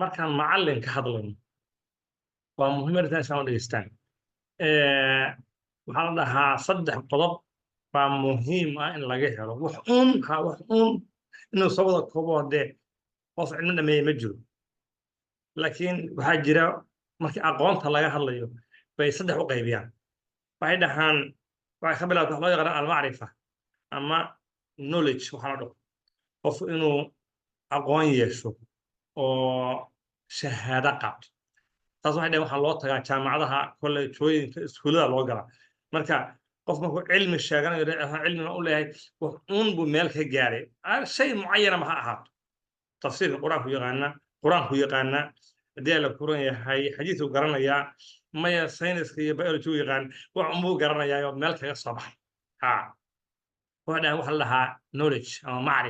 markaan macallin ka hadlayno waa muhiim arrintan inaan dhegeystaan. Waxaa la dhahaa 3 qodob baa muhiim ah in laga helo. wax uun inuu soo wada koobo dee qof cilmi dhameeye ma jiro. Laakiin waxaa jira markii aqoonta laga hadlayo bay 3 u qaybiyaan. Waxay dhahaan waxay ka bilaabataa wax loo yaqaan almacrifa ama knowledge waxaa la dhaho. Qofku inuu aqoon yeesho oo shahaado qaato. taas waxay dhahaan waxaa loo tagaa jaamacadaha kolleejooyinka iskuulada loo galaa marka qof markuu cilmi sheeganayo cilmiga u leeyahay wax uun buu meel ka gaaray shay mucayana ma ha ahaato tafsiirka qur-aanku yaqaanaa haddii la kuran yahay xadiisu garanayaa maya sayniska iyo biology yaqaan wax unbuu garanayaa oo meel kaga soo baxay ha waxaa dhahaan waxa la dhahaa knowledge ama macrif